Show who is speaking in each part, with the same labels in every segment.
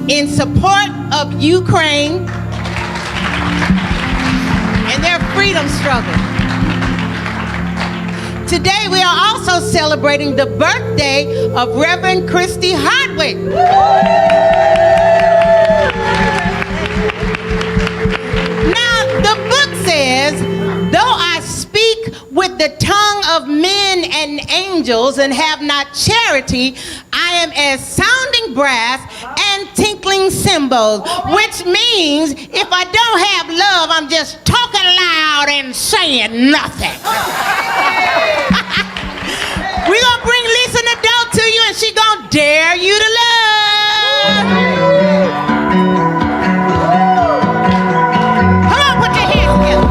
Speaker 1: in support of Ukraine and their freedom struggle. Today, we are also celebrating the birthday of Reverend Christy Hardwick. Now, the book says, though I speak with the tongue of men and angels and have not charity, I am as sounding brass and tinkling cymbals, which means if I don't have love, I'm just talking loud and saying nothing. We're going to bring Lisa Nadeau to you, and she's going to dare you to love. Come on, put your hands together.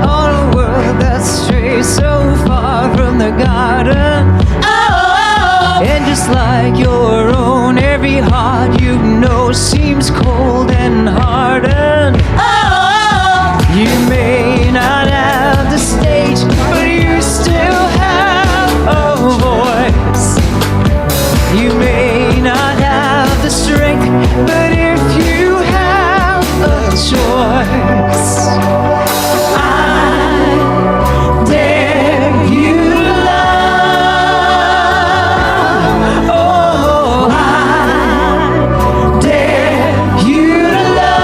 Speaker 2: On a world that strays so far from the garden. Oh, and just like your own, every heart you know seems cold and hardened. Oh, you may not have the stage, but you still have a voice. You may not have the strength, but if you have a choice, I dare you to love. Oh, I dare you to love.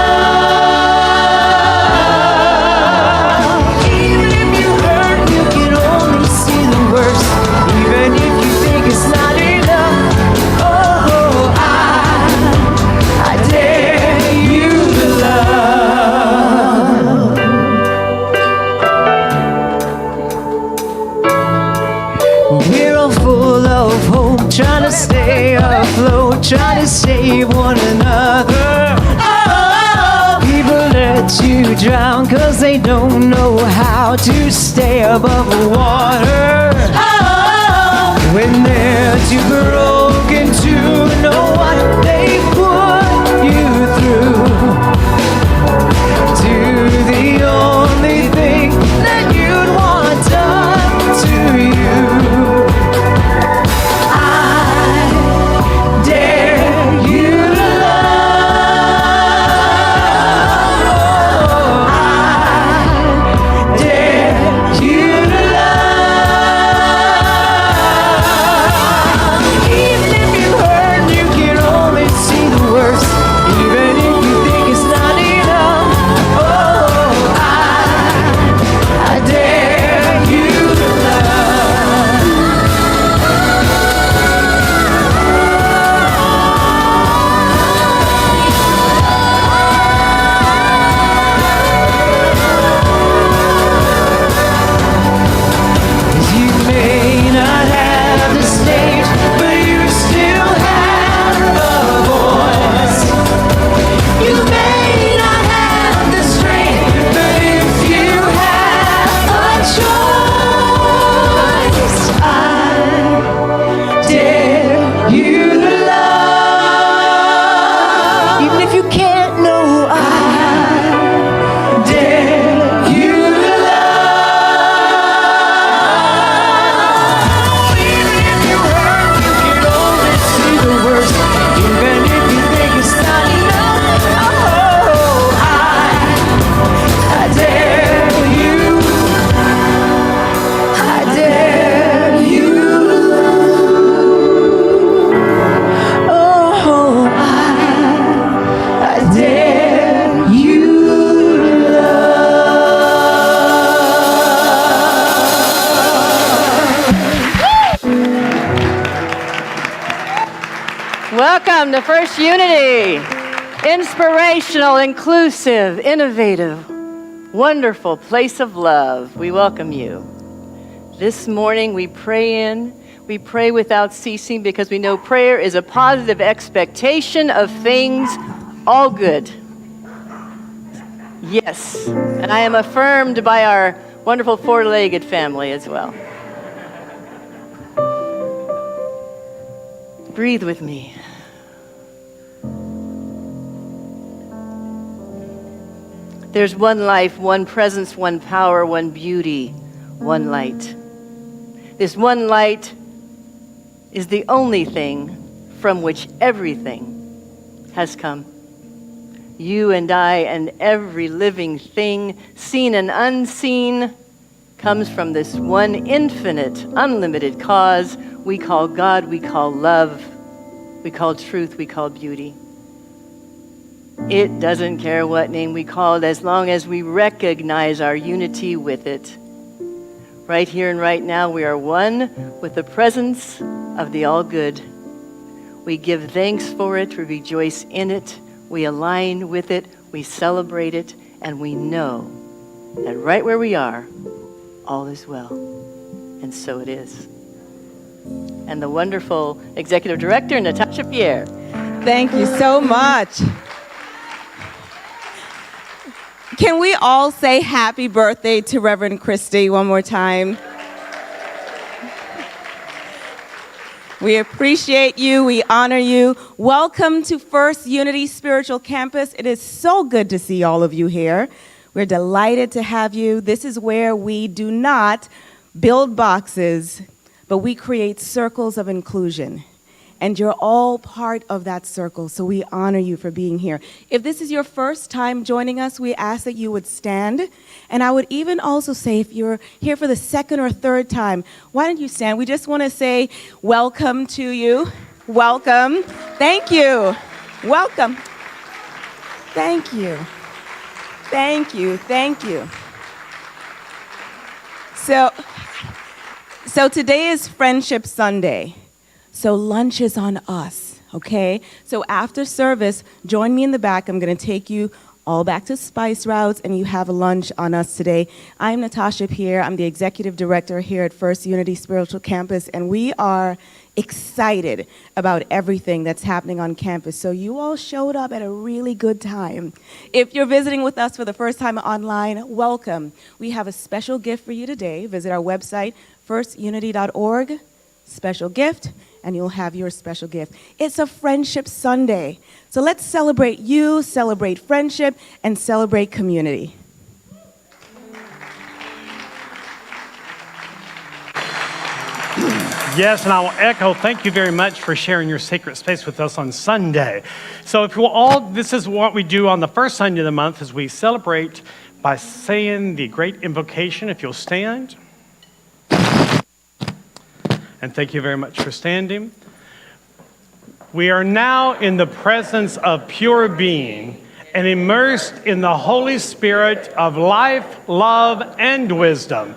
Speaker 2: Even if you hurt, you can only see the worst. Even if you think it's not enough. Oh, I dare you to love. We're all full of hope, trying to stay afloat, trying to save one another. Oh, people let you drown 'cause they don't know how to stay above the water. Oh, when they're too broken to know what they put you through. Do the only thing that you'd want done to you. I dare you to love. I dare you to love. Even if you hurt, you can only see the worst. Even if you think it's not enough. Oh, I dare you to love. You may not have the stage, but you still have a voice. You may not have the strength, but if you have a choice, I dare you to love. Even if you can't know, I dare you to love. Even if you hurt, you can only see the worst. Even if you think it's not enough. Oh, I dare you. I dare you. Oh, I dare you to love.
Speaker 3: Welcome to First Unity. Inspirational, inclusive, innovative, wonderful place of love. We welcome you. This morning we pray without ceasing because we know prayer is a positive expectation of things all good. Yes, and I am affirmed by our wonderful four-legged family as well. Breathe with me. There's one life, one presence, one power, one beauty, one light. This one light is the only thing from which everything has come. You and I and every living thing, seen and unseen, comes from this one infinite, unlimited cause we call God, we call love, we call truth, we call beauty. It doesn't care what name we call it as long as we recognize our unity with it. Right here and right now, we are one with the presence of the all-good. We give thanks for it, we rejoice in it, we align with it, we celebrate it, and we know that right where we are, all is well. And so it is. And the wonderful Executive Director, Natasha Pierre.
Speaker 4: Thank you so much. Can we all say happy birthday to Reverend Christy one more time? We appreciate you. We honor you. Welcome to First Unity Spiritual Campus. It is so good to see all of you here. We're delighted to have you. This is where we do not build boxes, but we create circles of inclusion. And you're all part of that circle, so we honor you for being here. If this is your first time joining us, we ask that you would stand. And I would even also say, if you're here for the second or third time, why don't you stand? We just want to say welcome to you. Welcome. Thank you. Welcome. Thank you. Thank you. Thank you. So today is Friendship Sunday. So lunch is on us, okay? So after service, join me in the back. I'm going to take you all back to Spice Routes, and you have a lunch on us today. I'm Natasha Pierre. I'm the Executive Director here at First Unity Spiritual Campus, and we are excited about everything that's happening on campus. So you all showed up at a really good time. If you're visiting with us for the first time online, welcome. We have a special gift for you today. Visit our website, firstunity.org, special gift, and you'll have your special gift. It's a Friendship Sunday. So let's celebrate you, celebrate friendship, and celebrate community.
Speaker 5: Yes, and I will echo, thank you very much for sharing your sacred space with us on Sunday. So if you all, this is what we do on the first Sunday of the month, is we celebrate by saying the great invocation. If you'll stand. And thank you very much for standing. We are now in the presence of pure being and immersed in the Holy Spirit of life, love, and wisdom.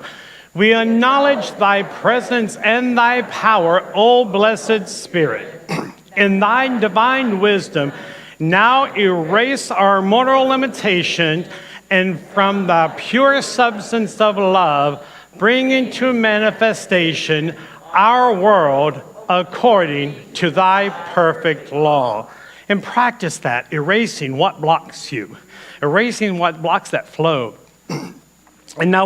Speaker 5: We acknowledge thy presence and thy power, O blessed Spirit. In thy divine wisdom, now erase our mortal limitation, and from the pure substance of love, bring into manifestation our world according to thy perfect law. And practice that, erasing what blocks you, erasing what blocks that flow. And now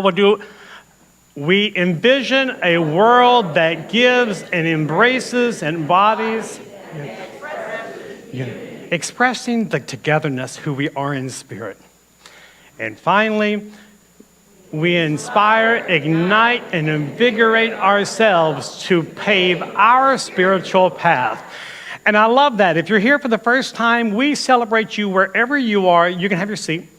Speaker 5: we envision a world that gives and embraces and embodies, expressing the togetherness who we are in spirit. And finally, we inspire, ignite, and invigorate ourselves to pave our spiritual path. And I love that. If you're here for the first time, we celebrate you wherever you are. You can have your seat.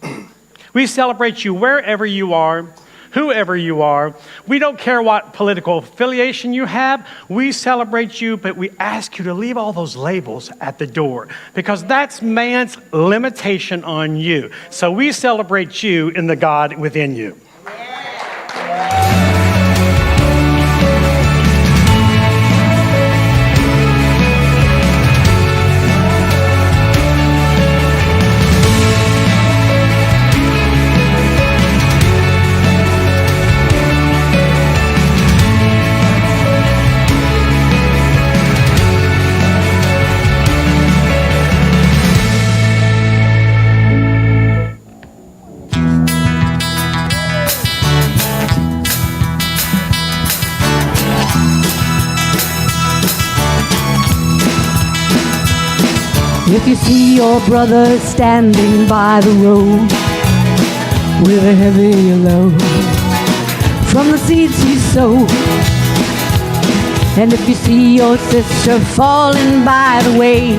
Speaker 5: We celebrate you wherever you are, whoever you are. We don't care what political affiliation you have. We celebrate you, but we ask you to leave all those labels at the door, because that's man's limitation on you. So we celebrate you in the God within you.
Speaker 2: If you see your brother standing by the road with a heavy load from the seeds he sowed, and if you see your sister falling by the way,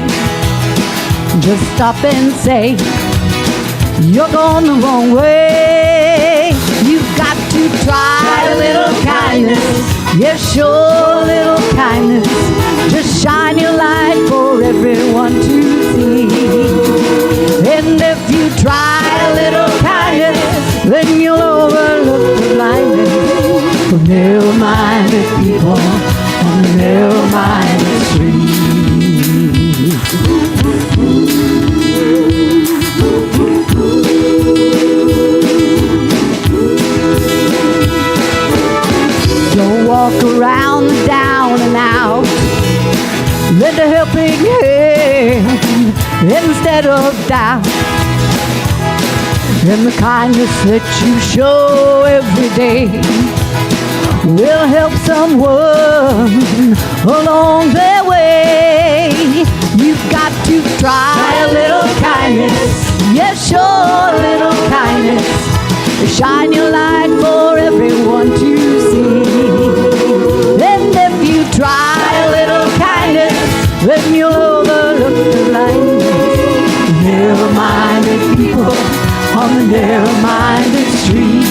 Speaker 2: just stop and say, you're going the wrong way. You've got to try a little kindness. Yes, show a little kindness. Just shine your light for everyone to see. And if you try a little kindness, then you'll overlook the blindness of narrow-minded people on the narrow-minded street. Don't walk around down and out. Lend a helping hand instead of doubt. And the kindness that you show every day will help someone along their way. You've got to try a little kindness. Yes, show a little kindness. Shine your light for everyone to see. And if you try a little kindness, then you'll overlook the blindness. Narrow-minded people on the narrow-minded street.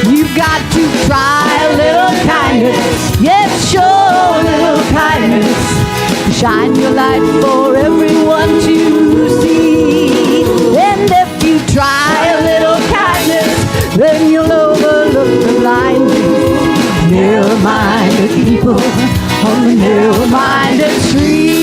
Speaker 2: You've got to try a little kindness. Yes, show a little kindness. Shine your light for everyone to see. And if you try a little kindness, then you'll overlook the blindness. Narrow-minded people on the narrow-minded street.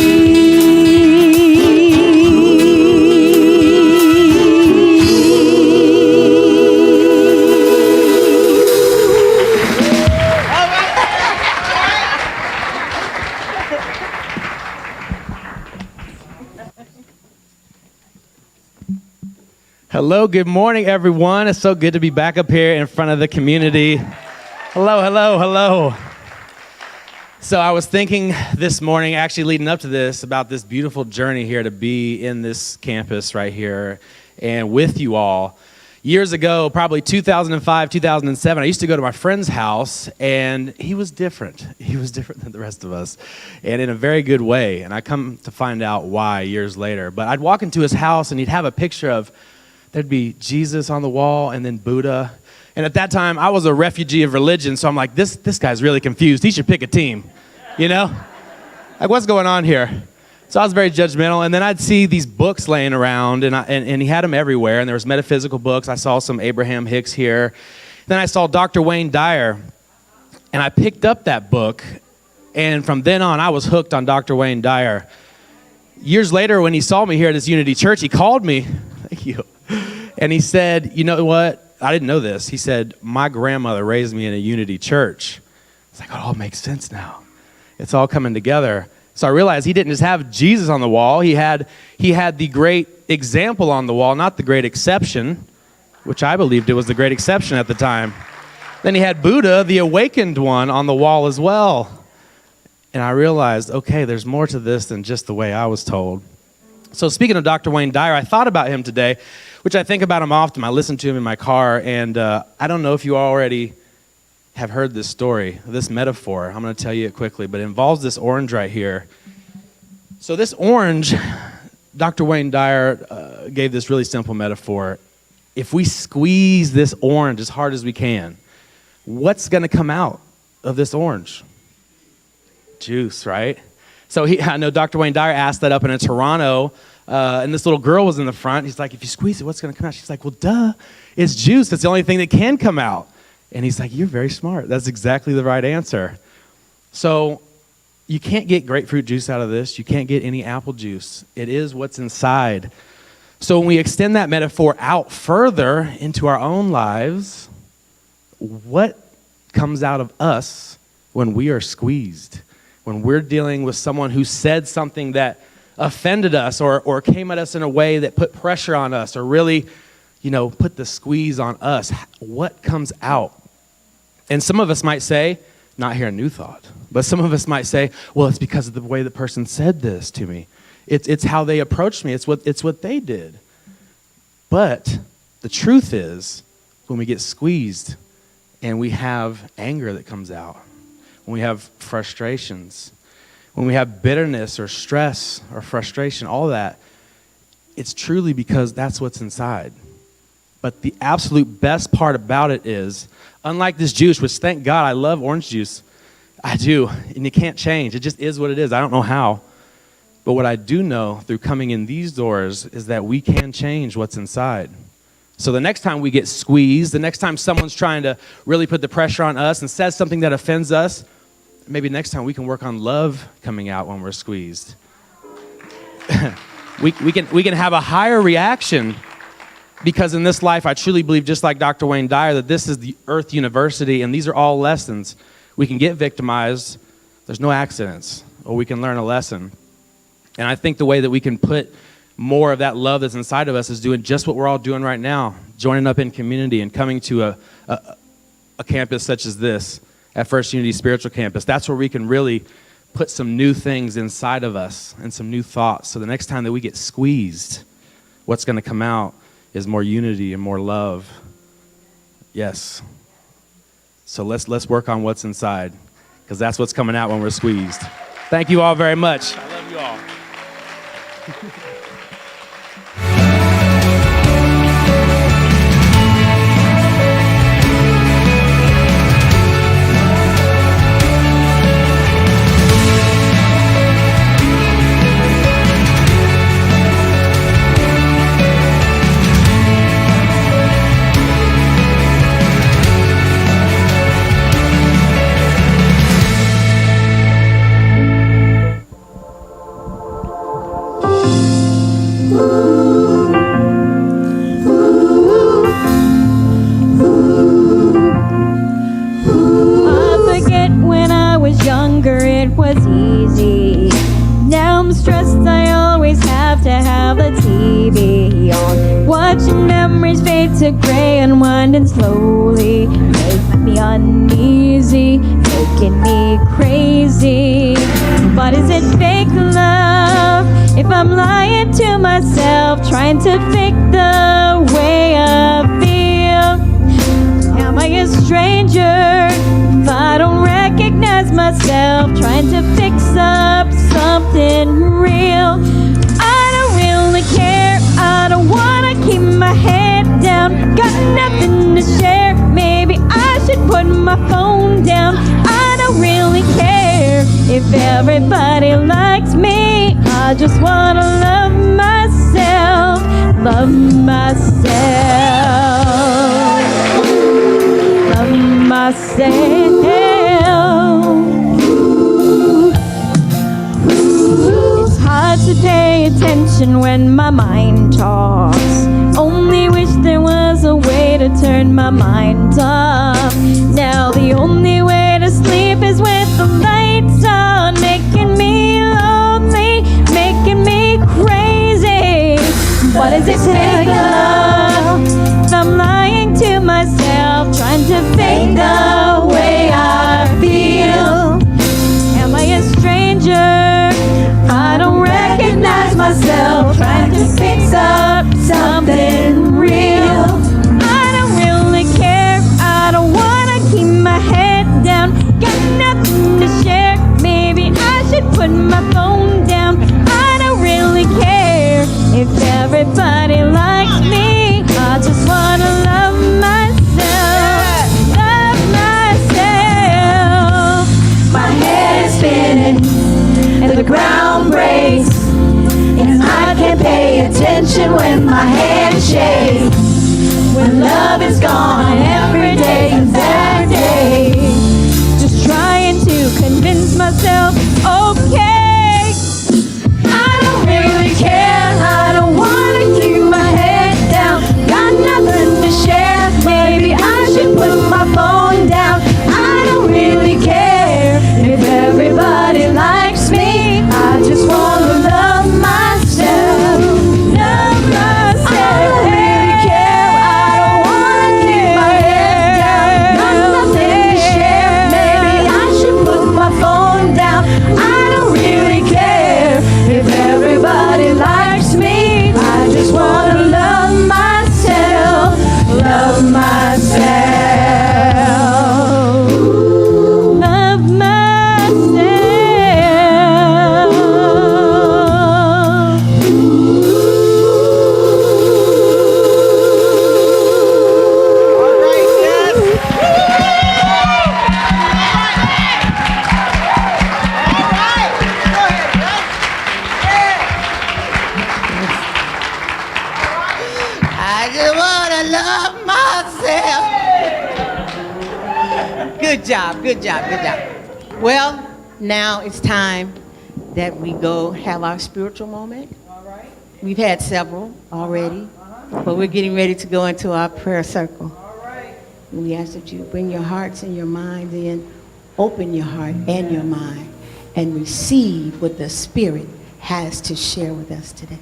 Speaker 6: Hello, good morning, everyone. It's so good to be back up here in front of the community. Hello, hello, hello. So I was thinking this morning, actually leading up to this, about this beautiful journey here to be in this campus right here and with you all. Years ago, probably 2005, 2007, I used to go to my friend's house, and he was different. He was different than the rest of us, and in a very good way. And I come to find out why years later. But I'd walk into his house, and he'd have a picture of, there'd be Jesus on the wall and then Buddha. And at that time, I was a refugee of religion, so I'm like, this guy's really confused. He should pick a team, you know? Like, what's going on here? So I was very judgmental, and then I'd see these books laying around, and he had them everywhere, and there was metaphysical books. I saw some Abraham Hicks here. Then I saw Dr. Wayne Dyer, and I picked up that book, and from then on, I was hooked on Dr. Wayne Dyer. Years later, when he saw me here at this Unity Church, he called me, thank you, and he said, you know what? I didn't know this. He said, my grandmother raised me in a Unity church. It's like, oh, it all makes sense now. It's all coming together. So I realized he didn't just have Jesus on the wall. He had the great example on the wall, not the great exception, which I believed it was the great exception at the time. Then he had Buddha, the awakened one, on the wall as well. And I realized, okay, there's more to this than just the way I was told. So speaking of Dr. Wayne Dyer, I thought about him today, which I think about him often. I listen to him in my car, and I don't know if you already have heard this story, this metaphor. I'm going to tell you it quickly, but it involves this orange right here. So this orange, Dr. Wayne Dyer gave this really simple metaphor. If we squeeze this orange as hard as we can, what's going to come out of this orange? Juice, right? So I know Dr. Wayne Dyer asked that up in Toronto, and this little girl was in the front. He's like, if you squeeze it, what's going to come out? She's like, well, duh, it's juice. That's the only thing that can come out. And he's like, you're very smart. That's exactly the right answer. So you can't get grapefruit juice out of this. You can't get any apple juice. It is what's inside. So when we extend that metaphor out further into our own lives, what comes out of us when we are squeezed? When we're dealing with someone who said something that offended us or came at us in a way that put pressure on us or really, put the squeeze on us, what comes out? And some of us might say, not here in New Thought, but some of us might say, well, it's because of the way the person said this to me. It's how they approached me. It's what they did. But the truth is, when we get squeezed and we have anger that comes out, when we have frustrations, when we have bitterness or stress or frustration, all that, it's truly because that's what's inside. But the absolute best part about it is, unlike this juice, which thank God I love orange juice. I do, and you can't change. It just is what it is. I don't know how. But what I do know through coming in these doors is that we can change what's inside. So the next time we get squeezed, the next time someone's trying to really put the pressure on us and says something that offends us, maybe next time we can work on love coming out when we're squeezed. we can have a higher reaction, because in this life, I truly believe, just like Dr. Wayne Dyer, that this is the Earth University, and these are all lessons. We can get victimized. There's no accidents, or we can learn a lesson. And I think the way that we can put more of that love that's inside of us is doing just what we're all doing right now, joining up in community and coming to a campus such as this, at First Unity Spiritual Campus. That's where we can really put some new things inside of us and some new thoughts. So the next time that we get squeezed, what's going to come out is more unity and more love. Yes. So let's work on what's inside, because that's what's coming out when we're squeezed. Thank you all very much. I love you all.
Speaker 7: To gray, unwinding slowly, make me uneasy, making me crazy. But is it fake love if I'm lying to myself, trying to fake the way I feel? Am I a stranger if I don't recognize myself, trying to fix up something real? I don't really care, I don't wanna keep my head down, got nothing to share, maybe I should put my phone down. I don't really care if everybody likes me, I just wanna love myself, love myself, love myself. It's hard to pay attention when my mind talks, only wish there was a way to turn my mind off. Now the only way to sleep is with the lights on, making me lonely, making me crazy. What is it fake love if I'm lying to myself, trying to fake the way I feel? Am I a stranger? I don't recognize myself, trying to fix up something real. I don't really care, I don't wanna keep my head down, got nothing to share, maybe I should put my phone down. I don't really care if everybody likes me, I just wanna love myself, love myself. My head is spinning and the ground breaks, and I can't pay attention when my hand shakes. When love is gone, every day is that day. Just trying to convince myself it's okay. I don't really care, I don't wanna keep my head down, got nothing to share, maybe I should put my phone down. I don't really care if everybody likes me, I just wanna love myself, love myself. I don't really care, I don't wanna keep my head down, got nothing to share, maybe I should put my phone down.
Speaker 1: just want to love myself. Good job, good job, good job. Well, now it's time that we go have our spiritual moment. All right. We've had several already, but we're getting ready to go into our prayer circle. All right. And we ask that you bring your hearts and your minds in, open your heart and your mind, and receive what the Spirit has to share with us today.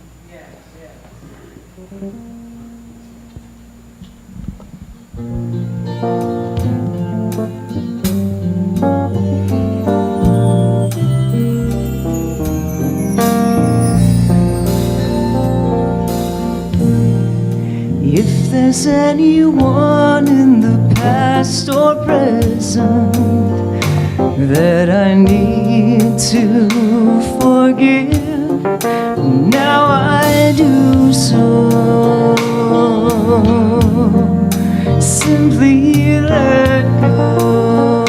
Speaker 2: If there's anyone in the past or present that I need to forgive, now I do so. Simply let go.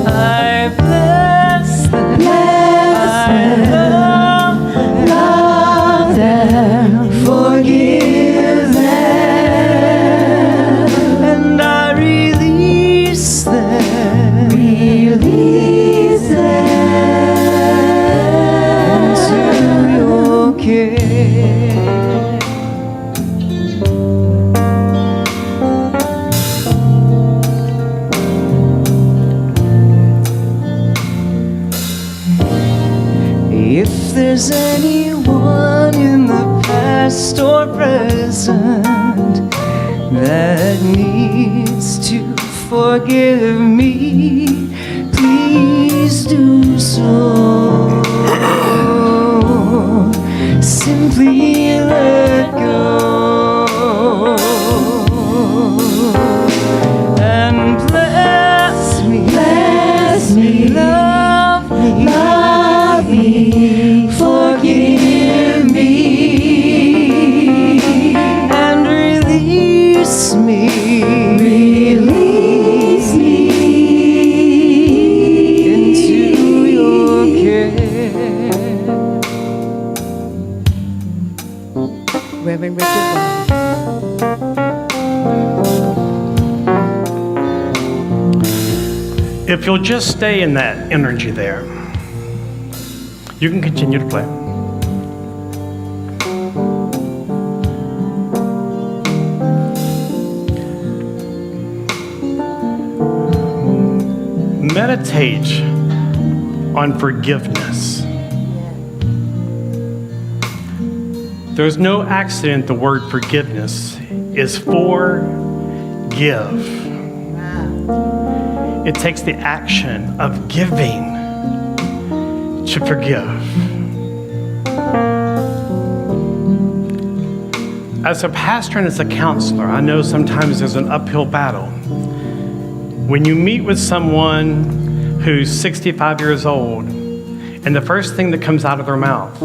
Speaker 2: I bless them. Forgive them, and I release them, into your care. If there's anyone in the past or present that needs to forgive me, please do so. Simply let go and bless me, love me, forgive me, and release me into your care.
Speaker 1: Reverend Richard Bond.
Speaker 5: If you'll just stay in that energy there, you can continue to play. Meditate on forgiveness. There's no accident the word forgiveness is forgive. It takes the action of giving to forgive. As a pastor and as a counselor, I know sometimes there's an uphill battle. When you meet with someone who's 65 years old, and the first thing that comes out of their mouth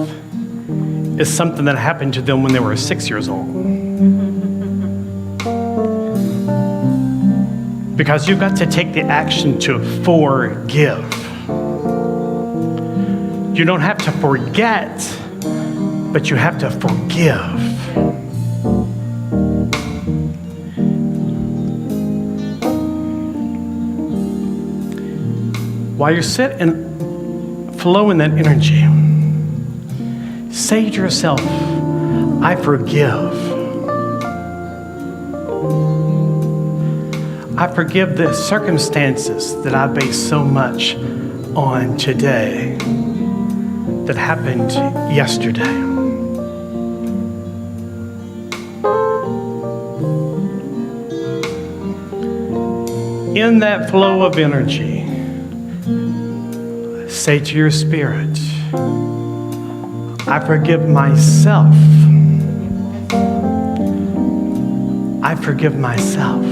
Speaker 5: is something that happened to them when they were 6 years old. Because you've got to take the action to forgive. You don't have to forget, but you have to forgive. While you're sitting and flow in that energy, say to yourself, I forgive. I forgive the circumstances that I base so much on today that happened yesterday. In that flow of energy, say to your spirit, I forgive myself. I forgive myself.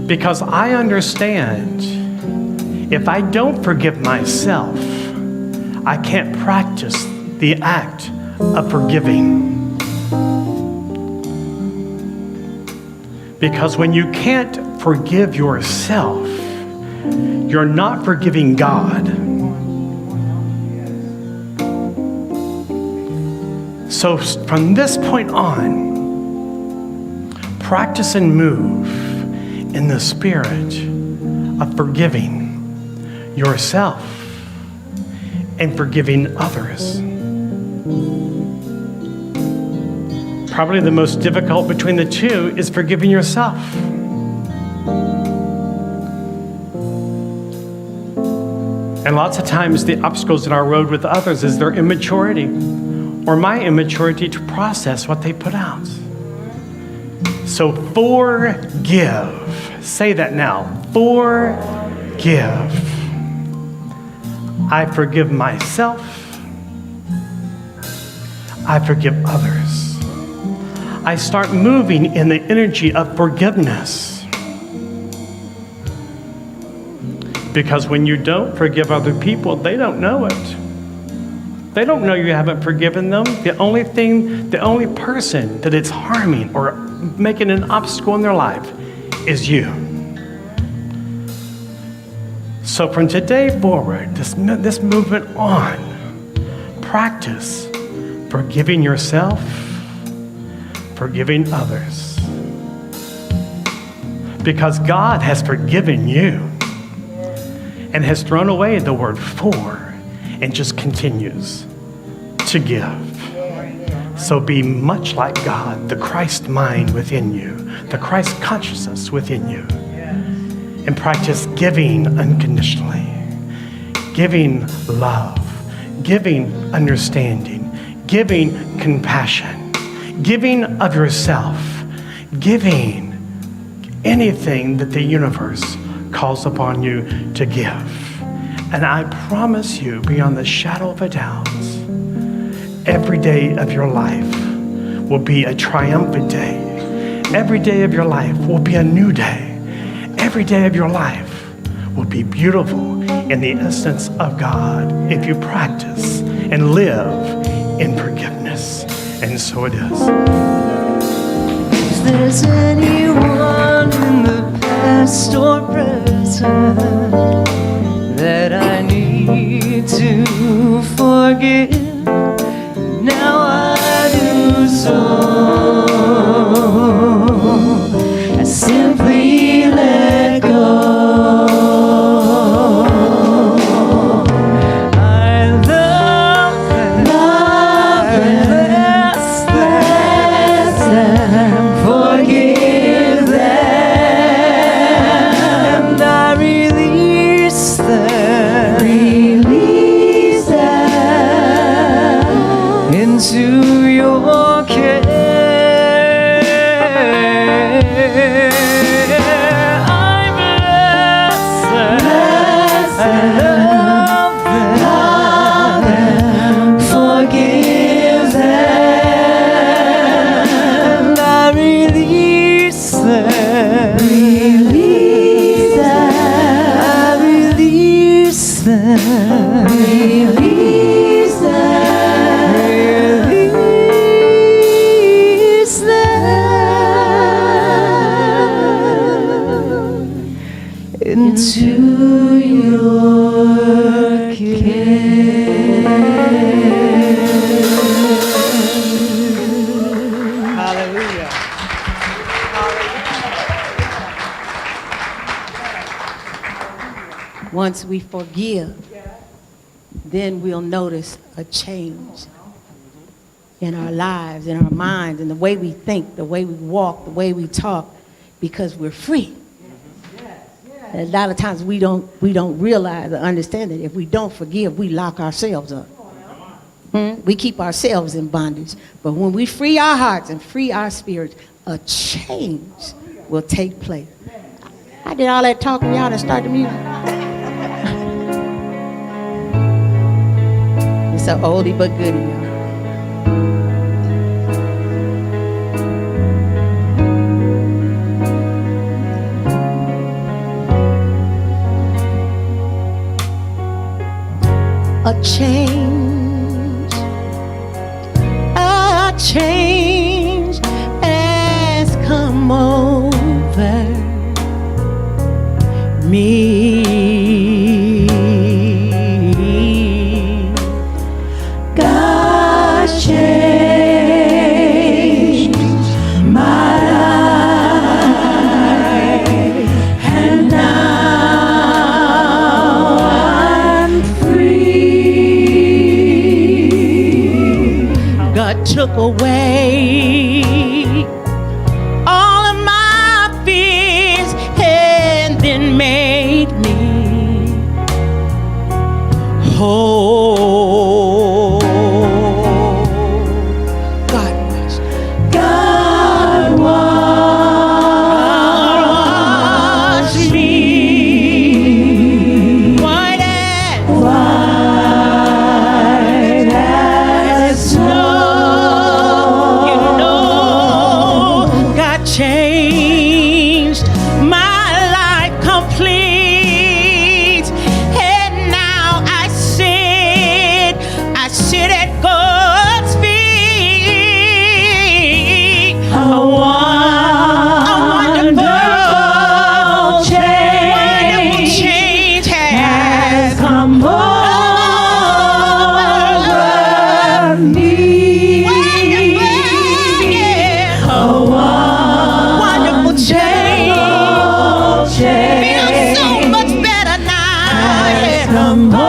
Speaker 5: Because I understand if I don't forgive myself, I can't practice the act of forgiving. Because when you can't forgive yourself, you're not forgiving God. So from this point on, practice and move in the spirit of forgiving yourself and forgiving others. Probably the most difficult between the two is forgiving yourself. And lots of times the obstacles in our road with others is their immaturity or my immaturity to process what they put out. So forgive. Say that now. Forgive. I forgive myself. I forgive others. I start moving in the energy of forgiveness. Because when you don't forgive other people, they don't know it. They don't know you haven't forgiven them. The only person that it's harming or making an obstacle in their life is you. So from today forward, this movement on, practice forgiving yourself, forgiving others. Because God has forgiven you and has thrown away the word for and just continues to give. So be much like God, the Christ mind within you, the Christ consciousness within you. And practice giving unconditionally, giving love, giving understanding, giving compassion, giving of yourself, giving anything that the universe calls upon you to give. And I promise you, beyond the shadow of a doubt, every day of your life will be a triumphant day. Every day of your life will be a new day. Every day of your life will be beautiful in the essence of God if you practice and live in forgiveness. And so it is.
Speaker 2: If there's anyone in the past or present that I need to forgive, now I do so. I simply let go. I love them, bless them, forgive them, and I release them into your care. Into your care.
Speaker 6: Hallelujah.
Speaker 1: Once we forgive, then we'll notice a change in our lives, in our minds, in the way we think, the way we walk, the way we talk, because we're free. And a lot of times we don't realize or understand that if we don't forgive, we lock ourselves up. We keep ourselves in bondage. But when we free our hearts and free our spirits, a change will take place. I did all that talking, y'all, to start the music. It's an oldie but goodie, y'all. A change has come over me. God changed. took away all of my fears and then made me whole. God was. God washed me white as snow. You know, God changed my life complete, and now I sit at God's feet. A wonderful change has come over me. A wonderful change. Feels so much better now. Come over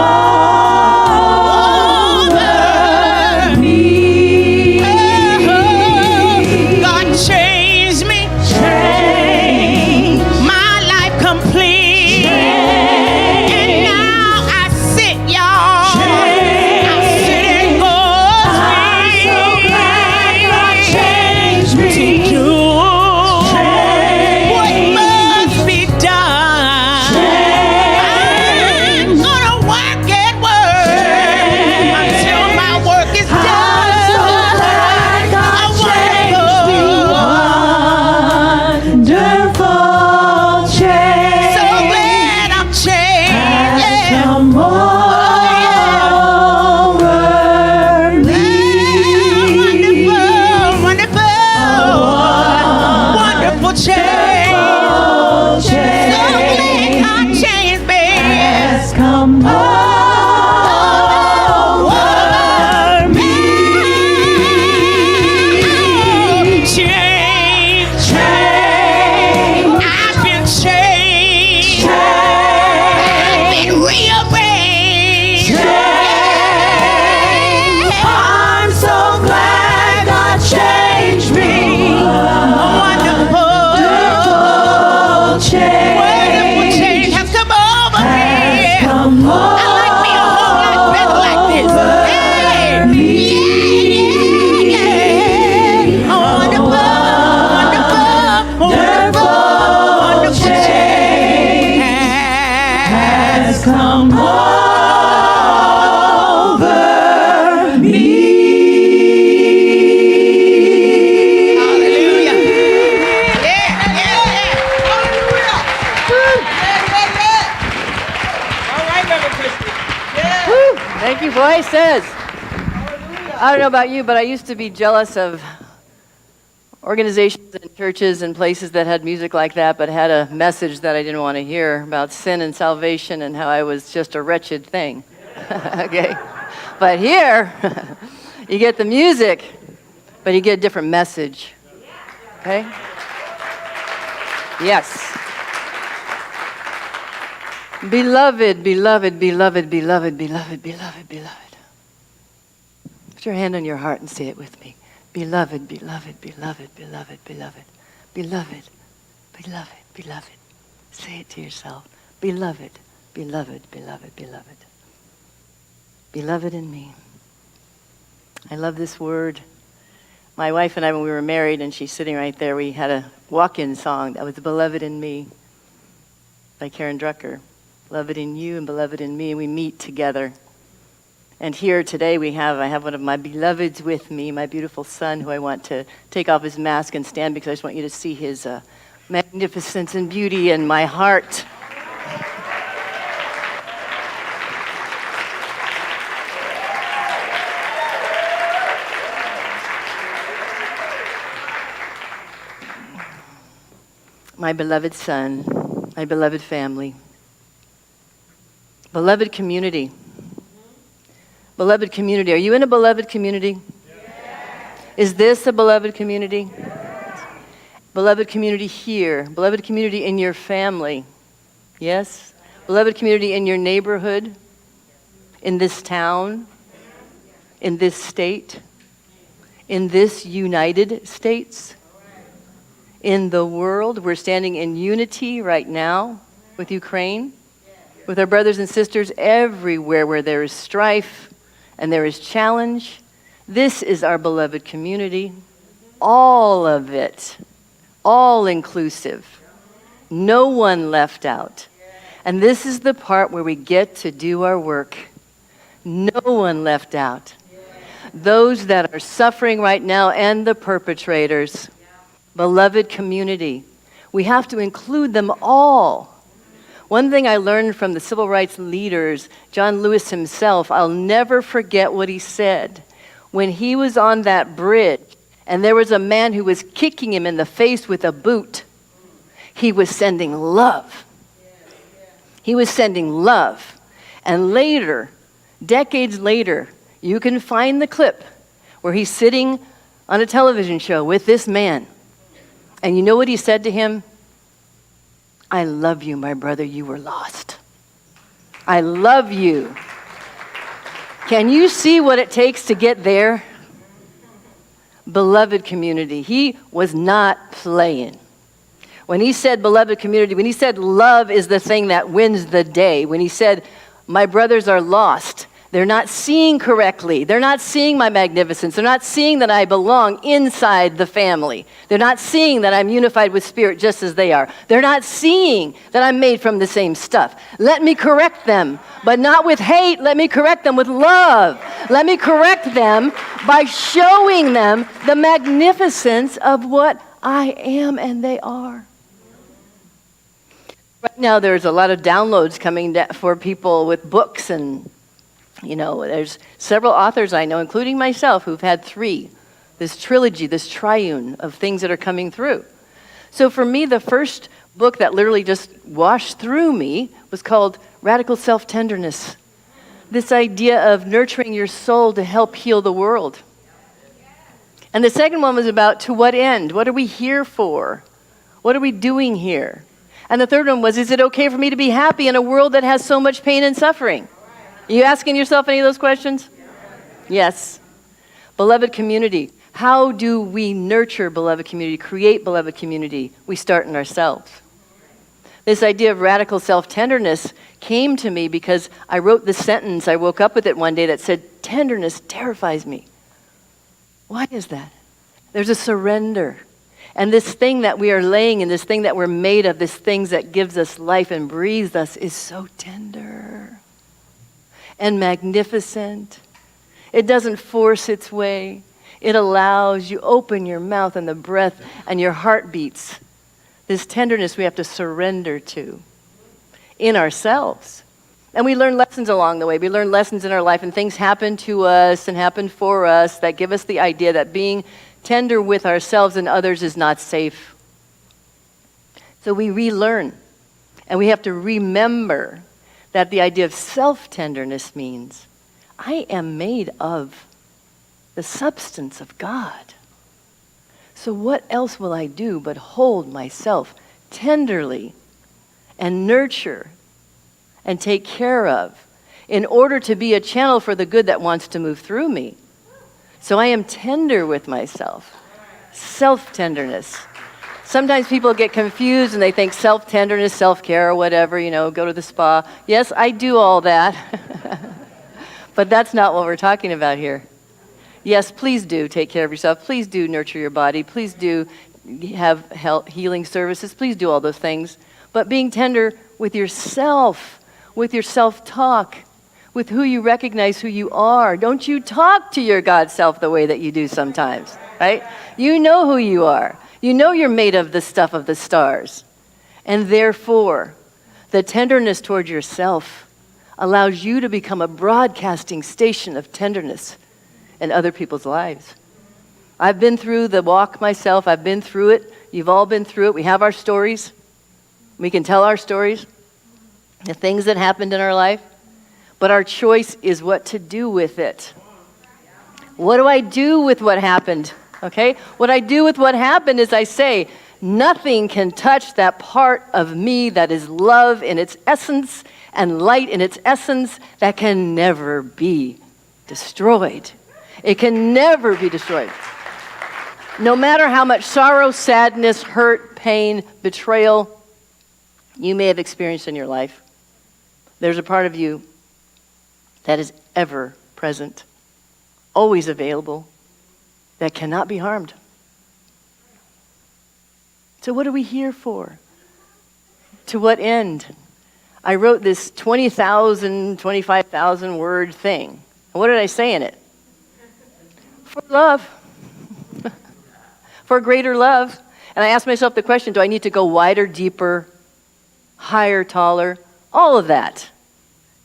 Speaker 1: me. God changed me. My life complete. And now I sit, y'all. I sit at God's feet to do what must be done. I'm gonna work and work until my work is done.
Speaker 2: Wonderful change.
Speaker 1: So glad I'm changed.
Speaker 2: Come over me.
Speaker 1: Wonderful change. So glad I'm changed, baby.
Speaker 2: Come over me.
Speaker 1: Change. I've been changed. I've been rearranged.
Speaker 2: I'm so glad God changed me.
Speaker 1: Wonderful change has come over me. I like me a whole lot better like this. Yeah. Wonderful change has come over me. Hallelujah. All right, Reverend Christy.
Speaker 3: Woo! Thank you, voices. I don't know about you, but I used to be jealous of organizations and churches and places that had music like that, but had a message that I didn't want to hear about sin and salvation and how I was just a wretched thing. Okay? But here, you get the music, but you get a different message. Okay? Yes. Beloved, beloved, beloved, beloved, beloved, beloved, beloved. Put your hand on your heart and say it with me. Beloved, beloved, beloved, beloved, beloved, beloved, beloved, beloved. Say it to yourself. Beloved, beloved, beloved, beloved. Beloved in me. I love this word. My wife and I, when we were married, and she's sitting right there, we had a walk-in song that was Beloved in Me by Karen Drucker. Beloved in you and beloved in me, and we meet together. And here today I have one of my beloveds with me, my beautiful son, who I want to take off his mask and stand because I just want you to see his magnificence and beauty and my heart. My beloved son, my beloved family, beloved community. Beloved community. Are you in a beloved community? Yes. Is this a beloved community? Yes. Beloved community here. Beloved community in your family. Yes? Beloved community in your neighborhood. In this town. In this state. in this United States, in the world. We're standing in unity right now with Ukraine, with our brothers and sisters everywhere where there is strife and there is challenge. This is our beloved community. All of it, all inclusive. No one left out. And this is the part where we get to do our work. No one left out. Those that are suffering right now and the perpetrators, beloved community, we have to include them all. One thing I learned from the civil rights leaders, John Lewis himself, I'll never forget what he said. When he was on that bridge and there was a man who was kicking him in the face with a boot, he was sending love. He was sending love. And later, decades later, you can find the clip where he's sitting on a television show with this man. And you know what he said to him? I love you, my brother, you were lost. I love you. Can you see what it takes to get there? Beloved community, he was not playing. When he said beloved community, when he said love is the thing that wins the day, when he said my brothers are lost, they're not seeing correctly. They're not seeing my magnificence. They're not seeing that I belong inside the family. They're not seeing that I'm unified with spirit just as they are. They're not seeing that I'm made from the same stuff. Let me correct them, but not with hate. Let me correct them with love. Let me correct them by showing them the magnificence of what I am and they are. Right now, there's a lot of downloads coming for people with books, and there's several authors I know, including myself, who've had 3, this trilogy, this triune of things that are coming through. So for me, the first book that literally just washed through me was called Radical Self-Tenderness. This idea of nurturing your soul to help heal the world. And the second one was about to what end? What are we here for? What are we doing here? And the third one was, is it okay for me to be happy in a world that has so much pain and suffering? Are you asking yourself any of those questions? Yes. Beloved community, how do we nurture beloved community, create beloved community? We start in ourselves. This idea of radical self-tenderness came to me because I wrote this sentence. I woke up with it one day that said, tenderness terrifies me. Why is that? There's a surrender. And this thing that we are laying and this thing that we're made of, this thing that gives us life and breathes us is so tender and magnificent. It doesn't force its way. It allows you open your mouth and the breath and your heart beats. This tenderness we have to surrender to in ourselves. And we learn lessons along the way. We learn lessons in our life, and things happen to us and happen for us that give us the idea that being tender with ourselves and others is not safe. So we relearn, and we have to remember that the idea of self-tenderness means I am made of the substance of God. So what else will I do but hold myself tenderly and nurture and take care of in order to be a channel for the good that wants to move through me? So I am tender with myself. Self-tenderness. Sometimes people get confused and they think self-tenderness, self-care, or whatever, go to the spa. Yes, I do all that. But that's not what we're talking about here. Yes, please do take care of yourself. Please do nurture your body. Please do have health, healing services. Please do all those things. But being tender with yourself, with your self-talk, with who you recognize who you are. Don't you talk to your God self the way that you do sometimes, right? You know who you are. You know you're made of the stuff of the stars. And therefore, the tenderness toward yourself allows you to become a broadcasting station of tenderness in other people's lives. I've been through the walk myself. I've been through it. You've all been through it. We have our stories. We can tell our stories, the things that happened in our life. But our choice is what to do with it. What do I do with what happened? Okay? What I do with what happened is I say, nothing can touch that part of me that is love in its essence and light in its essence that can never be destroyed. It can never be destroyed. No matter how much sorrow, sadness, hurt, pain, betrayal you may have experienced in your life, there's a part of you that is ever present, always available, that cannot be harmed. So what are we here for? To what end? I wrote this 20,000, 25,000 word thing. And what did I say in it? For love. For greater love. And I asked myself the question, do I need to go wider, deeper, higher, taller? All of that.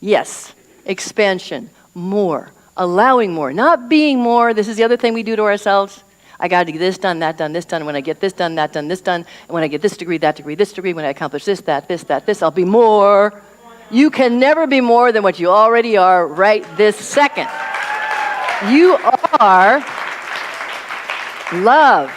Speaker 3: Yes. Expansion. More. Allowing more. Not being more. This is the other thing we do to ourselves. I got to get this done, that done, this done. When I get this done, that done, this done. And when I get this degree, that degree, this degree. When I accomplish this, that, this, I'll be more. You can never be more than what you already are right this second. You are love.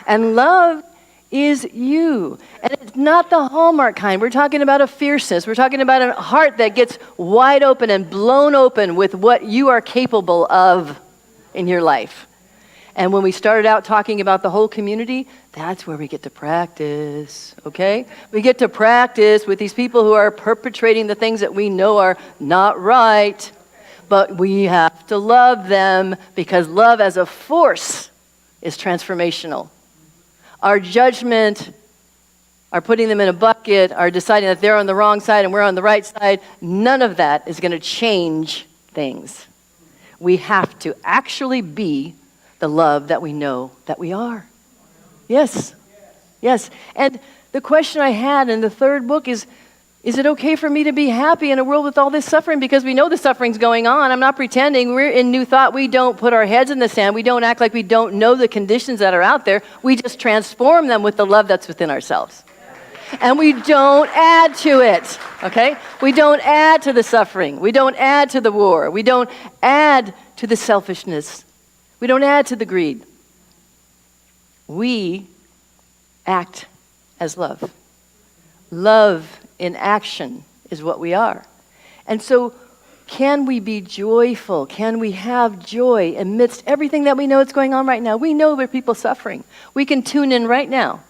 Speaker 3: And love is you. And it's not the Hallmark kind. We're talking about a fierceness. We're talking about a heart that gets wide open and blown open with what you are capable of in your life. And when we started out talking about the whole community, that's where we get to practice, okay? We get to practice with these people who are perpetrating the things that we know are not right, but we have to love them because love as a force is transformational. Our judgment, our putting them in a bucket, our deciding that they're on the wrong side and we're on the right side, none of that is going to change things. We have to actually be the love that we know that we are. Yes. Yes. And the question I had in the third book is it okay for me to be happy in a world with all this suffering? Because we know the suffering's going on. I'm not pretending. We're in New Thought. We don't put our heads in the sand. We don't act like we don't know the conditions that are out there. We just transform them with the love that's within ourselves. And we don't add to it, okay? We don't add to the suffering. We don't add to the war. We don't add to the selfishness. We don't add to the greed. We act as love. Love in action is what we are. And so can we be joyful? Can we have joy amidst everything that we know is going on right now? We know there are people suffering. We can tune in right now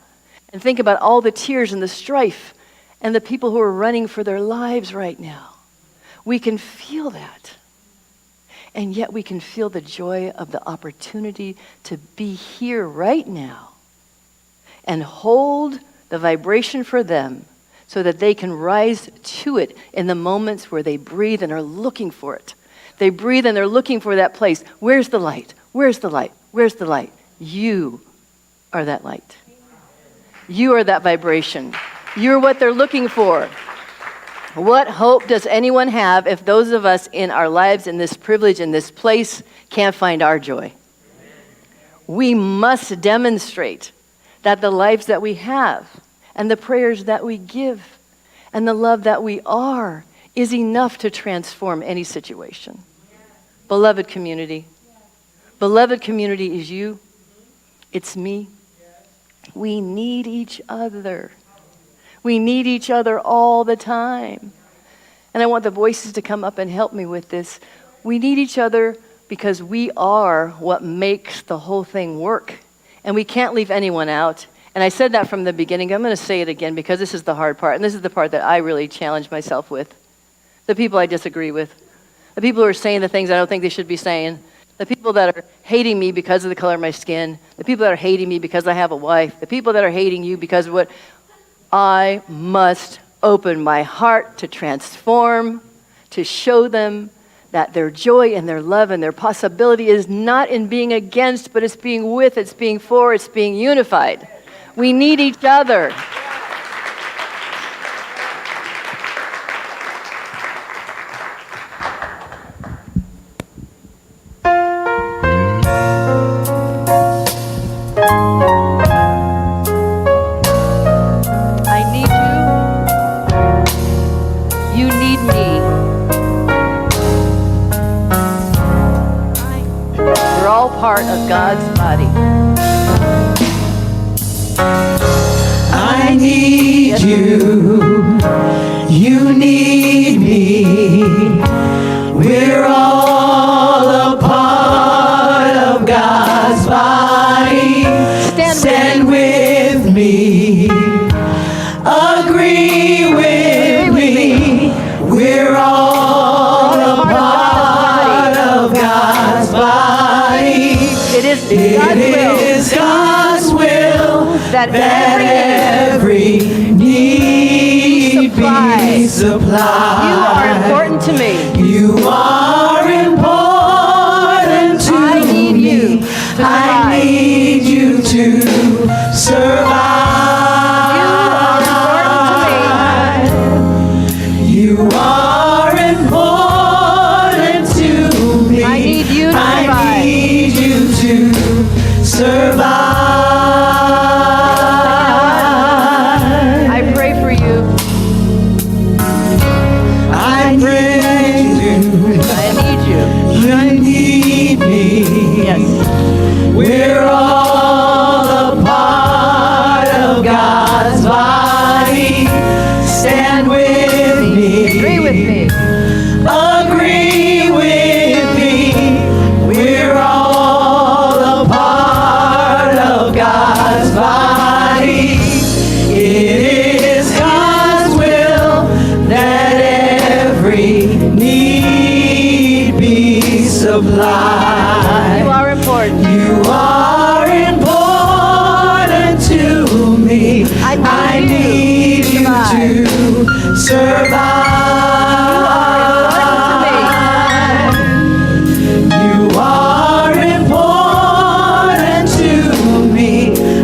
Speaker 3: and think about all the tears and the strife and the people who are running for their lives right now. We can feel that. And yet we can feel the joy of the opportunity to be here right now and hold the vibration for them so that they can rise to it in the moments where they breathe and are looking for it. They breathe and they're looking for that place. Where's the light? Where's the light? Where's the light? You are that light. You are that vibration. You're what they're looking for. What hope does anyone have if those of us in our lives, in this privilege, in this place, can't find our joy? We must demonstrate that the lives that we have and the prayers that we give and the love that we are is enough to transform any situation. Beloved community. Beloved community is you. It's me. We need each other. We need each other all the time. And I want the voices to come up and help me with this. We need each other because we are what makes the whole thing work. And we can't leave anyone out. And I said that from the beginning. I'm going to say it again because this is the hard part. And this is the part that I really challenge myself with. The people I disagree with. The people who are saying the things I don't think they should be saying. The people that are hating me because of the color of my skin. The people that are hating me because I have a wife. The people that are hating you because of what... I must open my heart to transform, to show them that their joy and their love and their possibility is not in being against, but it's being with, it's being for, it's being unified. We need each other. Part of God's body.
Speaker 2: I need you. You need me. We're all a part of God's body. that every need be supplied.
Speaker 3: You are important to me.
Speaker 2: You are important to
Speaker 3: I need
Speaker 2: me.
Speaker 3: you to
Speaker 2: I
Speaker 3: survive.
Speaker 2: need you to survive. You are important to me.
Speaker 3: I need you to
Speaker 2: I
Speaker 3: survive.
Speaker 2: need you to survive.
Speaker 3: I pray for you.
Speaker 2: I pray you.
Speaker 3: I need you.
Speaker 2: I need me.
Speaker 3: Yes.
Speaker 2: We're all a part of God's body. Stand with me.
Speaker 3: Agree with me.
Speaker 2: Agree with me. We're all a part of God's body. It is God's will that every need be supplied.
Speaker 3: You are important.
Speaker 2: You are important to me.
Speaker 3: I
Speaker 2: I
Speaker 3: need
Speaker 2: need
Speaker 3: you
Speaker 2: you
Speaker 3: to
Speaker 2: to survive. You are important to me.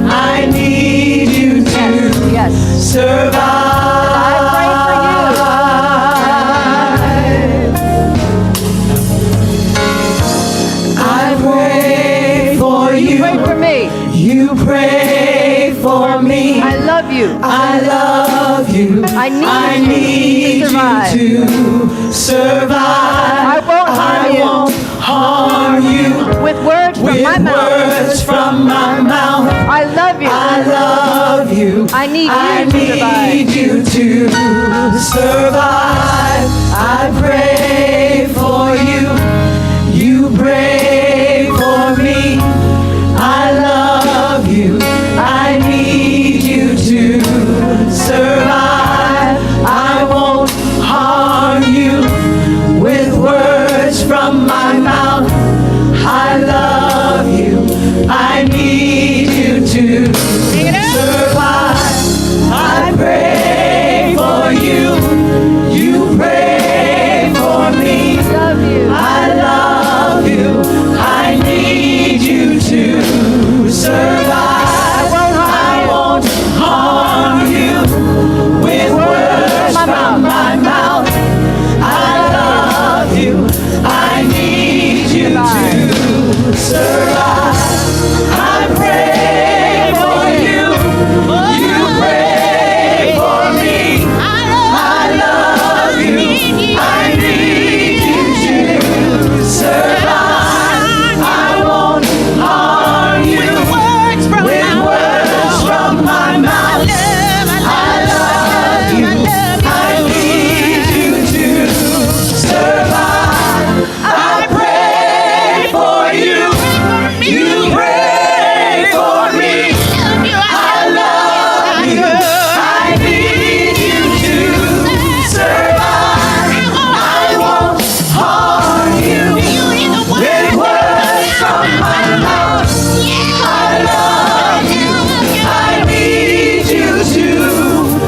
Speaker 2: I need you to
Speaker 3: Yes.
Speaker 2: survive. I pray for you.
Speaker 3: Pray for me.
Speaker 2: You pray for me.
Speaker 3: I love you.
Speaker 2: I love you.
Speaker 3: I need
Speaker 2: I
Speaker 3: you to survive.
Speaker 2: need you to survive.
Speaker 3: I won't harm
Speaker 2: I
Speaker 3: you.
Speaker 2: won't harm you
Speaker 3: With words from
Speaker 2: with
Speaker 3: my mouth.
Speaker 2: words from my mouth.
Speaker 3: I love you.
Speaker 2: I love you.
Speaker 3: I need you
Speaker 2: I
Speaker 3: to survive.
Speaker 2: need you to survive. I pray for you. You pray for me. I love you. I need you to survive. I won't harm you with words from my mouth. I love you. I need you to survive. I pray for you. You pray for me.
Speaker 3: Love you.
Speaker 2: I love you. I need you to survive. I won't harm you with words from my mouth. I love you. I need you to survive. I pray for you. You pray for me. I love you. I need you to survive. I won't harm you with words from my mouth. I love you. I need you to survive. I pray for you. You pray for me. I love you. I need you to survive. I won't harm you with words from my mouth. I love you. I need you to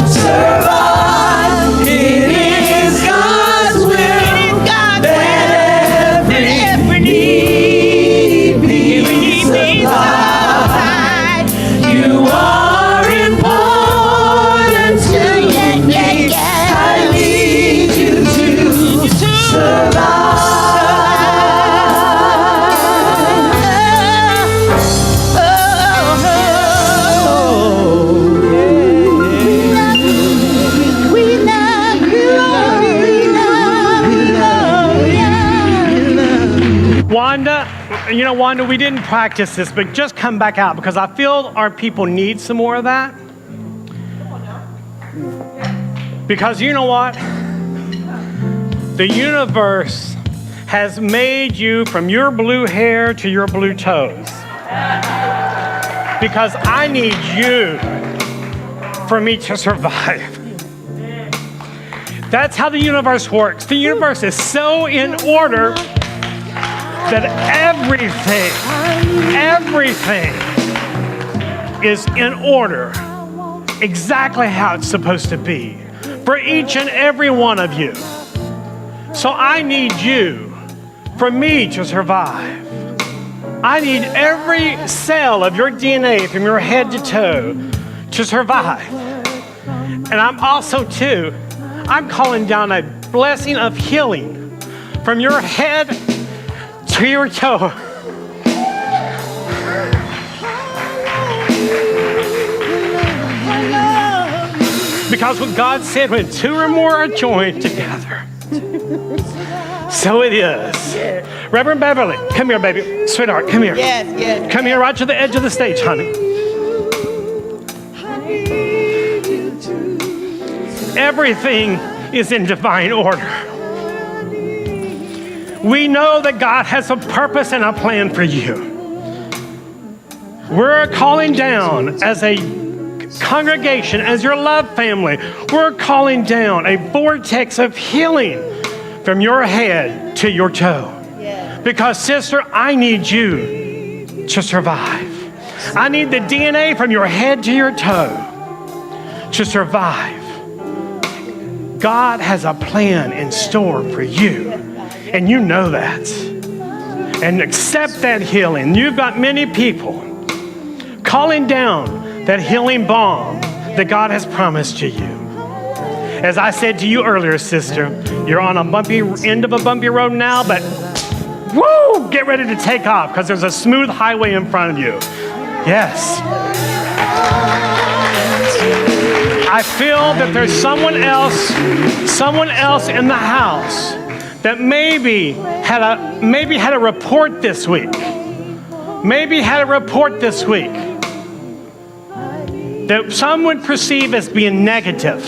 Speaker 2: survive. It is God's will that every need be supplied. You are important to me. I need you to
Speaker 5: Wanda, Wanda, we didn't practice this, but just come back out because I feel our people need some more of that. Because you know what? The universe has made you from your blue hair to your blue toes. Because I need you for me to survive. That's how the universe works. The universe is so in order that everything is in order, exactly how it's supposed to be for each and every one of you. So I need you, for me to survive. I need every cell of your DNA from your head to toe to survive. And I'm also, too, I'm calling down a blessing of healing from your head to your toe. Because what God said, when two or more are joined together, so it is. Reverend Beverly, come here, baby. Sweetheart, come here.
Speaker 1: Yes.
Speaker 5: Come here right to the edge of the stage, honey. Everything is in divine order. We know that God has a purpose and a plan for you. We're calling down as a congregation, as your love family, we're calling down a vortex of healing from your head to your toe. Because, sister, I need you to survive. I need the DNA from your head to your toe to survive. God has a plan in store for you, and you know that. And accept that healing. You've got many people calling down that healing balm that God has promised to you. As I said to you earlier, sister, you're on a bumpy end of a bumpy road now, but woo, get ready to take off because there's a smooth highway in front of you. Yes. I feel that there's someone else in the house that maybe had a report this week. Maybe had a report this week that some would perceive as being negative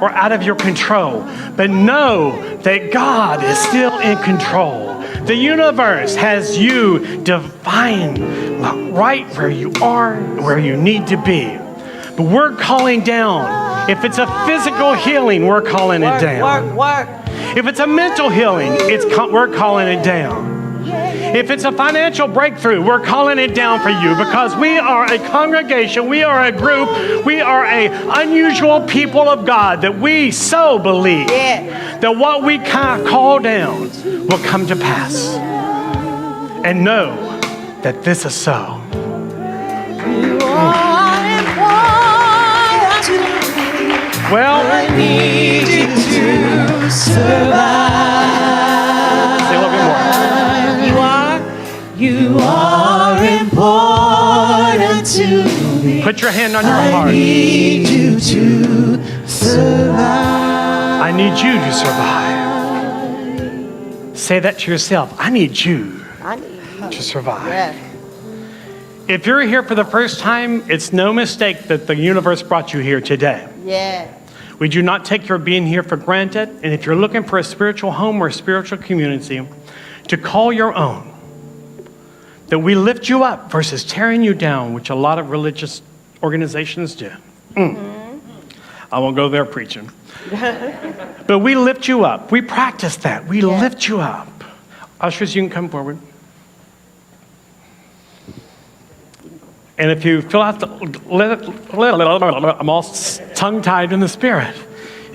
Speaker 5: or out of your control. But know that God is still in control. The universe has you divine right where you are, where you need to be. But we're calling down. If it's a physical healing, we're calling it down. If it's a mental healing, we're calling it down. If it's a financial breakthrough, we're calling it down for you because we are a congregation, we are a group, we are an unusual people of God that we so believe that what we call down will come to pass. And know that this is so. Well, I need you to survive. Say a little bit more. You are important to me. Put your hand on your heart. I need you to survive. I need you to survive. Say that to yourself. I need you to survive. Yeah. If you're here for the first time, it's no mistake that the universe brought you here today.
Speaker 1: Yeah.
Speaker 5: We do not take your being here for granted. And if you're looking for a spiritual home or a spiritual community to call your own, that we lift you up versus tearing you down, which a lot of religious organizations do. I won't go there preaching. But we lift you up. We practice that. We lift you up. Ushers, you can come forward. And if you fill out I'm all tongue-tied in the spirit.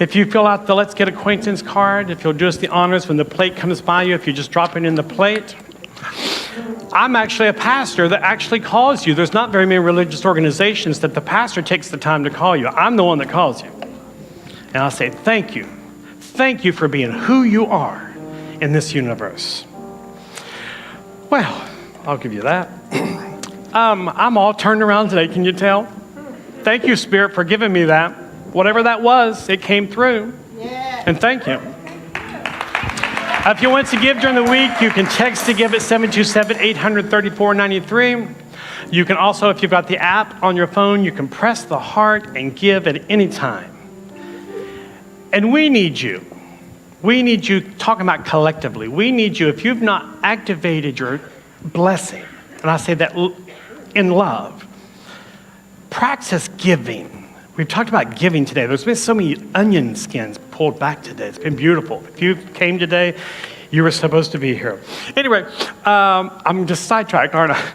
Speaker 5: If you fill out the Let's Get Acquaintance card, if you'll do us the honors when the plate comes by you, if you just drop it in the plate. I'm actually a pastor that actually calls you. There's not very many religious organizations that the pastor takes the time to call you. I'm the one that calls you. And I'll say, thank you. Thank you for being who you are in this universe. Well, I'll give you that. I'm all turned around today, can you tell? Thank you, Spirit, for giving me that. Whatever that was, it came through. Yeah. And thank you. If you want to give during the week, you can text to give at 727-800-3493. You can also, if you've got the app on your phone, you can press the heart and give at any time. And we need you. We need you, talking about collectively, we need you, if you've not activated your blessing, and I say that in love, practice giving. We've talked about giving today. There's been so many onion skins pulled back today. It's been beautiful. If you came today, you were supposed to be here. Anyway, I'm just sidetracked, aren't I?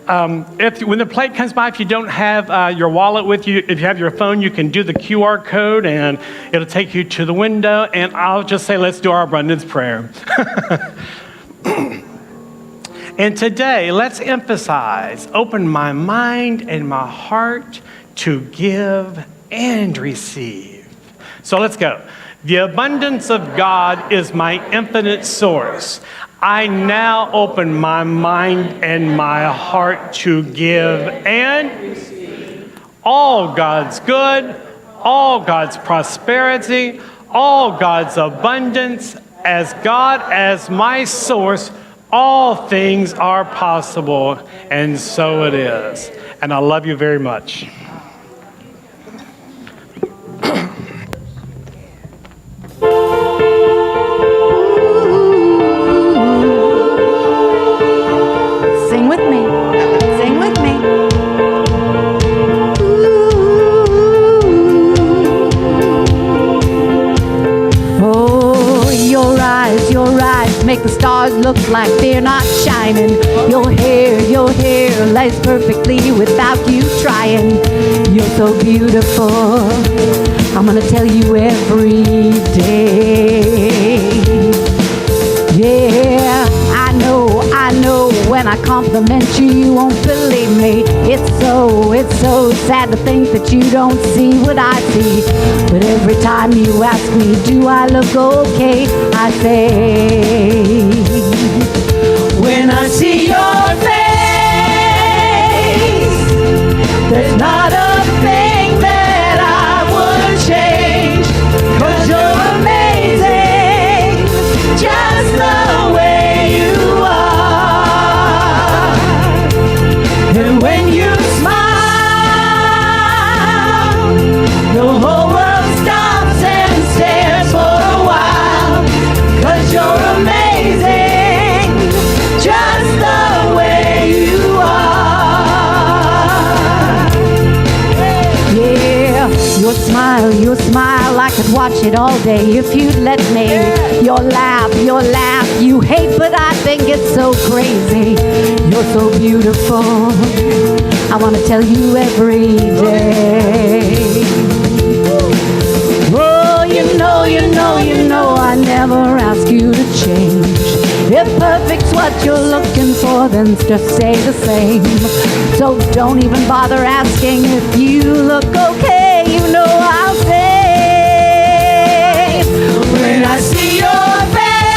Speaker 5: When the plate comes by, if you don't have your wallet with you, if you have your phone, you can do the QR code and it'll take you to the window. And I'll just say, let's do our abundance prayer. And today, let's emphasize, open my mind and my heart to give and receive. So let's go. The abundance of God is my infinite source. I now open my mind and my heart to give and receive all God's good, all God's prosperity, all God's abundance. As God as my source, all things are possible, and so it is. And I love you very much.
Speaker 3: Sing with me. Sing with me.
Speaker 8: Oh, your eyes make the stars look like they're not shining. Your hair lays perfectly without you trying. You're so beautiful, I'm gonna tell you every day. Yeah, I know, when I compliment you, you won't believe me. It's so sad to think that you don't see what I see. But every time you ask me, do I look okay? I say, when I see your face, there's not a thing that I would change. 'Cause you're amazing, just the way you are. And when you smile, the whole world stops and stares for a while. 'Cause you're amazing, just the way you are. Yeah, your smile, I could watch it all day if you'd let me. Your laugh, you hate, but I think it's so crazy. You're so beautiful, I wanna tell you every day. Oh, you know, I never ask you to change. If perfect's what you're looking for, then just stay the same. So don't even bother asking if you look okay. You know I'll say, when I see your face,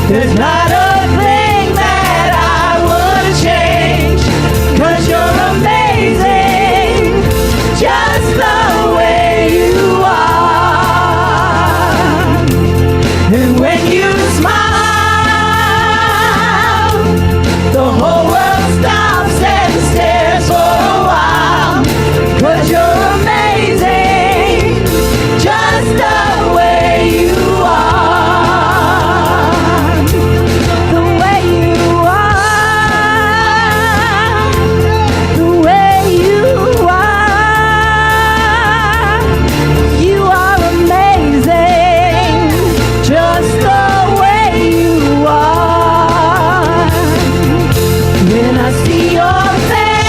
Speaker 8: there's not a thing that I would change. 'Cause you're amazing, just the way you are. And when you smile, the whole world stops and stares for a while. 'Cause you're amazing, just the way you are. The way you are. The way you are. You are amazing, just the way you are. When I see your face,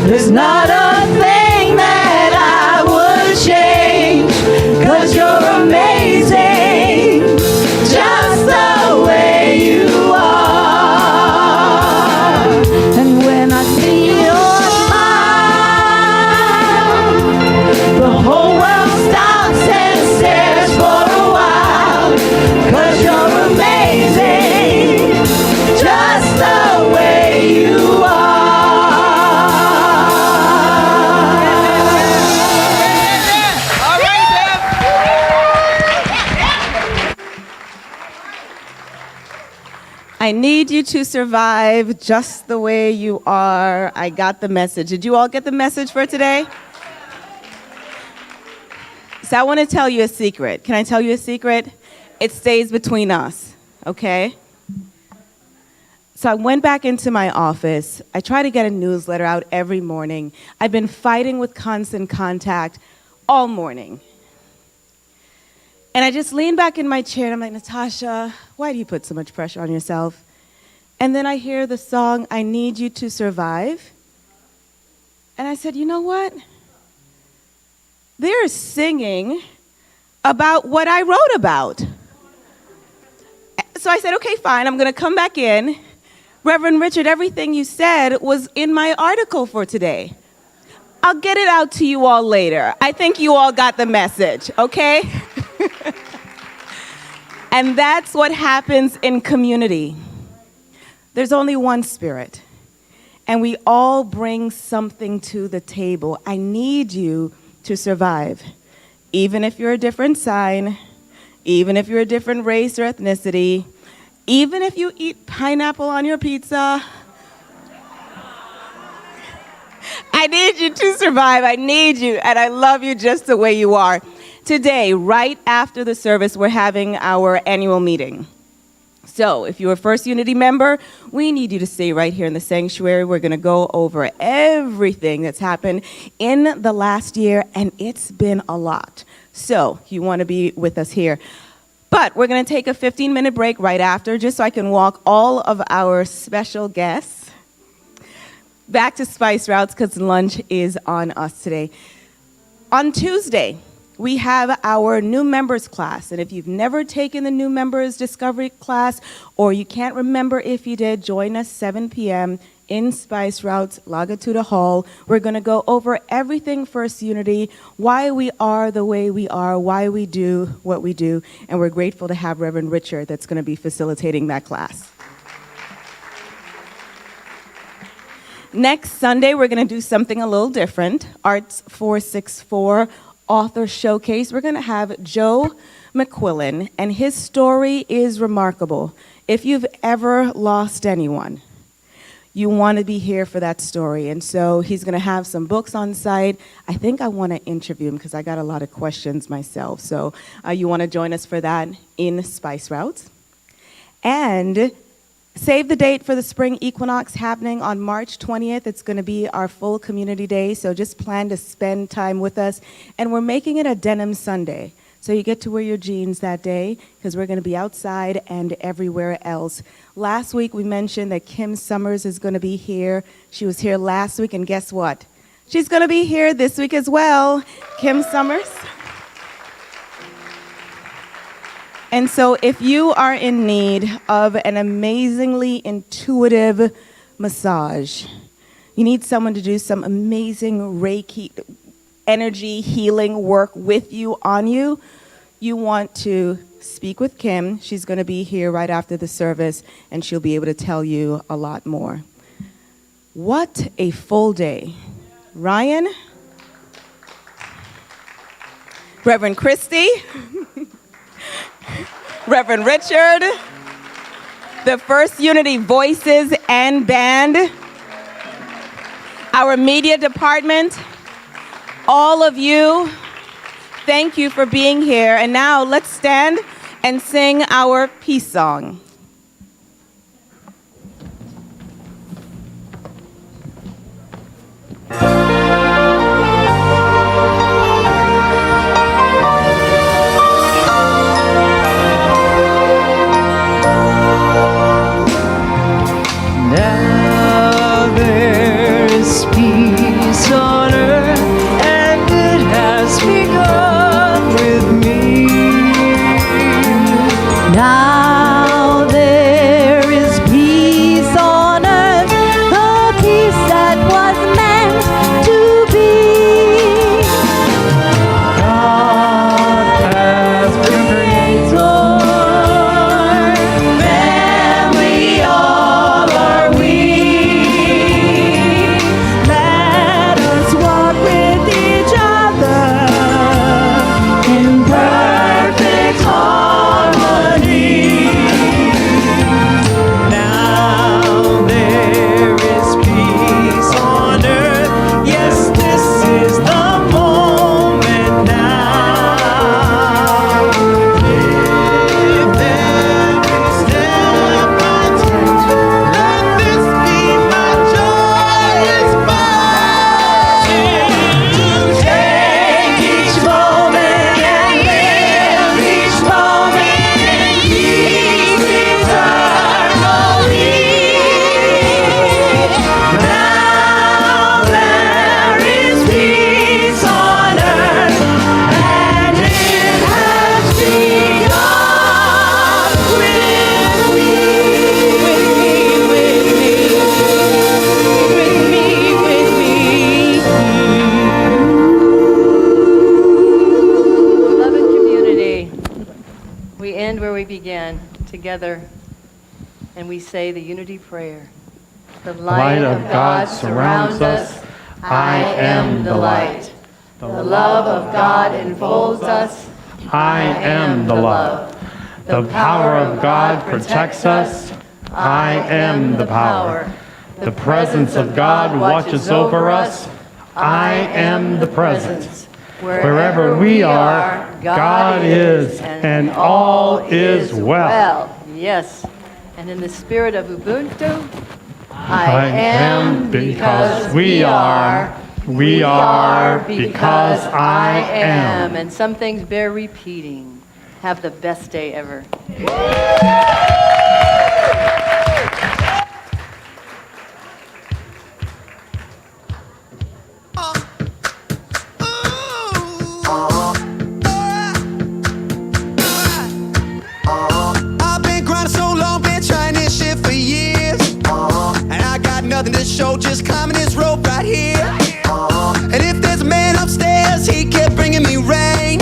Speaker 8: there's not a thing that I would change. 'Cause you're amazing, just the way you are. And when I see your smile, the whole world stops and stares for a while. 'Cause you're amazing, just the way you
Speaker 4: I need you to survive just the way you are. I got the message. Did you all get the message for today? So I want to tell you a secret. Can I tell you a secret? It stays between us, okay? So I went back into my office. I try to get a newsletter out every morning. I've been fighting with Constant Contact all morning. And I just leaned back in my chair and I'm like, Natasha, why do you put so much pressure on yourself? And then I hear the song, I Need You to Survive. And I said, you know what? They're singing about what I wrote about. So I said, okay, fine, I'm going to come back in. Reverend Richard, everything you said was in my article for today. I'll get it out to you all later. I think you all got the message, okay? And that's what happens in community. There's only one spirit, and we all bring something to the table. I need you to survive, even if you're a different sign, even if you're a different race or ethnicity, even if you eat pineapple on your pizza. I need you to survive. I need you, and I love you just the way you are. Today, right after the service, we're having our annual meeting. So if you're a First Unity member, we need you to stay right here in the sanctuary. We're going to go over everything that's happened in the last year, and it's been a lot. So you want to be with us here. But we're going to take a 15-minute break right after, just so I can walk all of our special guests back to Spice Routes, because lunch is on us today. On Tuesday, we have our new members class, and if you've never taken the new members discovery class, or you can't remember if you did, join us 7 p.m. in Spice Routes, Lagatuda Hall. We're going to go over everything First Unity, why we are the way we are, why we do what we do, and we're grateful to have Reverend Richard that's going to be facilitating that class. Next Sunday, we're going to do something a little different, Arts 464 Author Showcase. We're going to have Joe McQuillan, and his story is remarkable. If you've ever lost anyone, you want to be here for that story. And so he's going to have some books on site. I think I want to interview him because I got a lot of questions myself. So you want to join us for that in Spice Routes. And save the date for the spring equinox happening on March 20th. It's going to be our full community day, so just plan to spend time with us. And we're making it a denim Sunday, so you get to wear your jeans that day, because we're going to be outside and everywhere else. Last week we mentioned that Kim Summers is going to be here. She was here last week, and guess what? She's going to be here this week as well. Kim Summers. And so if you are in need of an amazingly intuitive massage, you need someone to do some amazing Reiki energy healing work with you, on you, you want to speak with Kim. She's going to be here right after the service, and she'll be able to tell you a lot more. What a full day. Ryan? Reverend Christy? Reverend Richard, the First Unity Voices and Band, our media department, all of you, thank you for being here. And now let's stand and sing our peace song.
Speaker 8: Now there is peace on earth, a peace that was meant to be. God has been creator, family all are we. Let us walk with each other.
Speaker 3: we began together and we say the unity prayer. The light of God surrounds us. I am the light. The love of God enfolds us.
Speaker 5: I am the love. The power of God protects us. I am the power. The presence of God watches over us. I am the presence. Wherever we are, God is, and all is well.
Speaker 3: Yes. And in the spirit of Ubuntu,
Speaker 5: I am because we are. We are because I am.
Speaker 3: And some things bear repeating. Have the best day ever.
Speaker 9: I've been grinding so long, been trying this shit for years. And I got nothing to show, just climbing this rope right here. And if there's a man upstairs, he kept bringing me rain.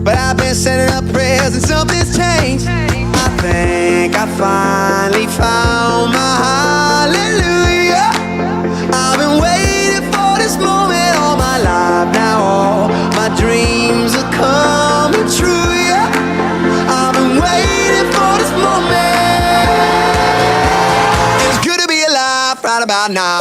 Speaker 9: But I've been sending up prayers and something's changed. I think I finally found my hallelujah. I've been waiting for this moment all my life. Now all my dreams are coming true, yeah. I've been waiting for this moment. It's good to be alive right about now.